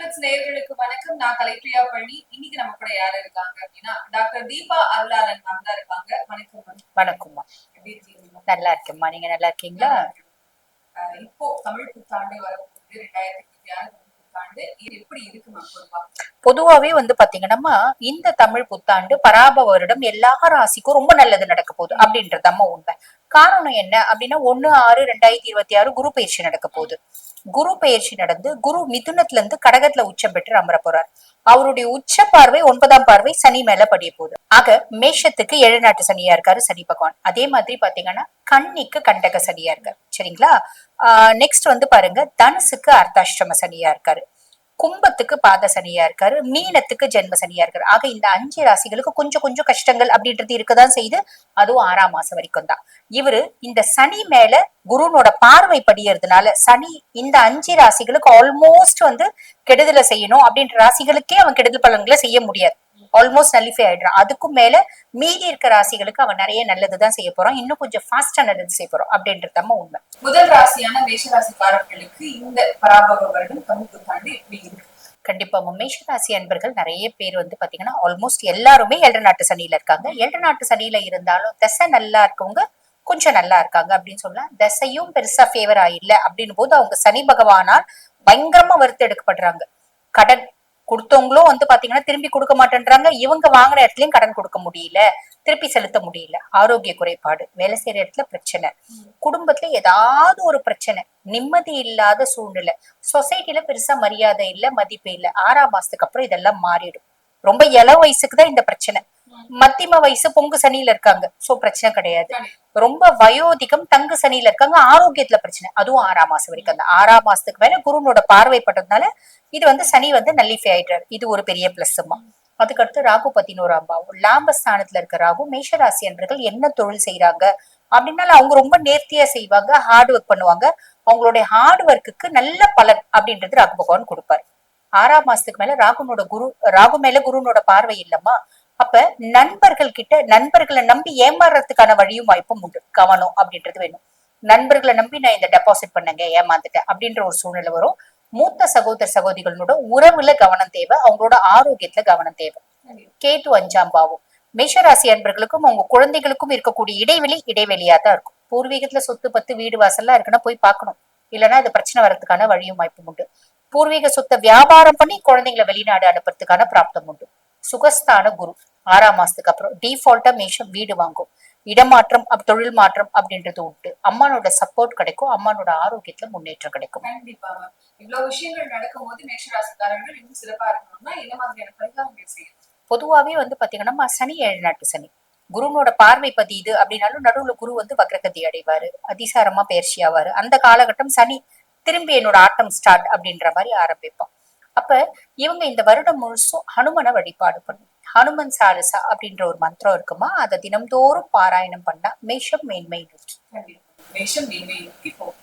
ஆஸ்ட்ரோபிளக்ஸ் நேயர்களுக்கு வணக்கம். நான் கலைப்பிரியா பழனி. இன்னைக்கு நம்ம கூட யாரு இருக்காங்க அப்படின்னா டாக்டர் தீபா அருளாளன் மேம் தான் இருக்காங்க. வணக்கம் மேம். வணக்கம்மா. எப்படி இருக்கீங்க? நல்லா இருக்கேம்மா, நீங்க நல்லா இருக்கீங்களா? இப்போ தமிழ் புத்தாண்டு வரப்போகுது, 2026 புத்தாண்டு. இது எப்படி இருக்கு மேம் பொதுவா? பொதுவாவே பாத்தீங்கன்னா இந்த தமிழ் புத்தாண்டு பராப வருடம் எல்லா ராசிக்கும் ரொம்ப நல்லது நடக்க போகுது அப்படின்றதம்மா உண்மை. காரணம் என்ன அப்படின்னா 1/6/2026 குரு பயிற்சி நடக்க போகுது. குரு பயிற்சி நடந்து குரு மிதுனத்துல இருந்து கடகத்துல உச்சம் பெற்று அமர போறார். அவருடைய உச்ச பார்வை 9ஆம் பார்வை சனி மேல படிய போகுது. ஆக மேஷத்துக்கு 7 நாட்டு சனியா இருக்காரு சனி பகவான். அதே மாதிரி பாத்தீங்கன்னா கன்னிக்கு கண்டக சனியா இருக்காரு. சரிங்களா? நெக்ஸ்ட் பாருங்க, தனுசுக்கு அர்த்தாஷ்டம சனியா இருக்காரு, கும்பத்துக்கு பாத சனியா இருக்காரு, மீனத்துக்கு ஜென்ம சனியா இருக்காரு. ஆக இந்த 5 ராசிகளுக்கு கொஞ்சம் கொஞ்சம் கஷ்டங்கள் அப்படின்றது இருக்கதான் செய்து. அதுவும் 6ஆம் மாசம் வரைக்கும் தான். இவரு இந்த சனி மேல குருனோட பார்வை படியறதுனால சனி இந்த 5 ராசிகளுக்கு ஆல்மோஸ்ட் கெடுதலை செய்யணும் அப்படின்ற ராசிகளுக்கே அவன் கெடுதல் பலன்களை செய்ய முடியாது. ஆல்மோஸ்ட் நல்லிஃபை ஆயிடுறான். அதுக்கும் மேல மீதி இருக்க ராசிகளுக்கு அவன் நிறைய நல்லதுதான் செய்ய போறான். இன்னும் கொஞ்சம் ஃபாஸ்டா நல்லது செய்ய போறோம் அப்படின்றதம்மா உண்மை. முதல் ராசியான மேஷராசிக்காரர்களுக்கு இந்த பராபவ வருடம் தமிழ் புத்தாண்டு எப்படி இருக்கு? கண்டிப்பா மேஷராசி அன்பர்கள் நிறைய பேர் பாத்தீங்கன்னா ஆல்மோஸ்ட் எல்லாருமே 7 நாட்டு சனியில இருக்காங்க. 7 நாட்டு சனியில இருந்தாலும் தசை நல்லா இருக்கவங்க கொஞ்சம் நல்லா இருக்காங்க அப்படின்னு சொல்லலாம். தசையும் பெருசா ஃபேவர் ஆயில்ல அப்படின்னு போது அவங்க சனி பகவானால் பயங்கரமா வருத்த எடுக்கப்படுறாங்க. கடன் கொடுத்தவங்களும் பாத்தீங்கன்னா திரும்பி கொடுக்க மாட்டேன்றாங்க. இவங்க வாங்கின இடத்துலயும் கடன் கொடுக்க முடியல, திருப்பி செலுத்த முடியல. ஆரோக்கிய குறைபாடு, வேலை செய்யற இடத்துல பிரச்சனை, குடும்பத்துல ஏதாவது ஒரு பிரச்சனை, நிம்மதி இல்லாத சூழ்நிலை, சொசைட்டில பெருசா மரியாதை இல்ல, மதிப்பு இல்ல. 6ஆம் மாசத்துக்கு அப்புறம் இதெல்லாம் மாறிடும். ரொம்ப இள வயசுக்குதான் இந்த பிரச்சனை. மத்தியம வயசு பொங்கு சனியில இருக்காங்க, சோ பிரச்சனை கிடையாது. ரொம்ப வயோதிகம் தங்கு சனியில இருக்காங்க, ஆரோக்கியத்துல பிரச்சனை. அதுவும் 6ஆம் மாசம் வரைக்கும். அந்த 6ஆம் மாசத்துக்கு மேல குருனோட பார்வைப்பட்டதுனால இது சனி நல்லிஃபை ஆயிடுறாரு. இது ஒரு பெரிய பிளஸ். அதுக்கடுத்து ராகு 11ஆம் பாவம் லாபஸ்தானத்துல இருக்க ராகு. மேஷராசி என்பர்கள் என்ன தொழில் செய்யறாங்க அப்படின்னால அவங்க ரொம்ப நேர்த்தியா செய்வாங்க, ஹார்ட் ஒர்க் பண்ணுவாங்க. அவங்களுடைய ஹார்ட் ஒர்க்குக்கு நல்ல பலன் அப்படின்றது ராகு பகவான் கொடுப்பாரு. 6ஆம் மாசத்துக்கு மேல ராகு மேல குருனோட பார்வை இல்லம்மா. அப்ப நண்பர்களை நம்பி ஏமாறுறதுக்கான வழியும் வாய்ப்பும் உண்டு. கவனம் அப்படின்றது வேணும். நண்பர்களை நம்பி நான் இந்த டெபாசிட் பண்ணங்க ஏமாந்துட்டேன் அப்படின்ற ஒரு சூழ்நிலை வரும். மூத்த சகோதர சகோதரிகளோட உறவுல கவனம் தேவை, அவங்களோட ஆரோக்கியத்துல கவனம் தேவை. கேது 5ஆம் பாவம் மேஷராசி அன்பர்களுக்கும் அவங்க குழந்தைகளுக்கும் இருக்கக்கூடிய இடைவெளியா தான் இருக்கும். பூர்வீகத்துல சொத்து பத்து வீடு வாசல்லாம் இருக்குன்னா போய் பார்க்கணும். இல்லைன்னா அது பிரச்சனை வர்றதுக்கான வழியும் வாய்ப்பும் உண்டு. பூர்வீக சொத்தை வியாபாரம் பண்ணி குழந்தைங்களை வெளிநாடு அனுப்புறதுக்கான பிராப்தம் உண்டு. சுகஸ்தான குரு 6ஆம் மாசத்துக்கு அப்புறம் டிஃபால்ட்டா மேஷம் வீடு வாங்கும். இடமாற்றம், தொழில் மாற்றம் அப்படின்றது உண்டு. அம்மானோட சப்போர்ட் கிடைக்கும், அம்மானோட ஆரோக்கியத்துல முன்னேற்றம் கிடைக்கும். கண்டிப்பா இவ்வளவு விஷயங்கள் நடக்கும் போது மேஷராசிக்காரர்கள் இன்னும் சிறப்பா இருக்கணும்னா என்ன மாதிரியான பரிகாரங்கள் செய்யணும்? பொதுவாவே பாத்தீங்கன்னா சனி 7 நாட்டு சனி, குருனோட பார்வை பதியுது அப்படின்னாலும் நடுவுல குரு வக்ரகதி அடைவாரு, அதிசாரமா பயிற்சி ஆவாரு. அந்த காலகட்டம் சனி திரும்பி என்னோட ஆட்டம் ஸ்டார்ட் அப்படின்ற மாதிரி ஆரம்பிப்போம். அப்ப இவங்க இந்த வருடம் முழுசும் ஹனுமனை வழிபாடு பண்ணும். ஹனுமன் சாலிசா அப்படின்ற ஒரு மந்திரம் இருக்குமா, அதை தினம்தோறும் பாராயணம் பண்ணா மேஷம் மேன்மை நோக்கி. மேஷம் மேன்மை நோக்கி போகும்.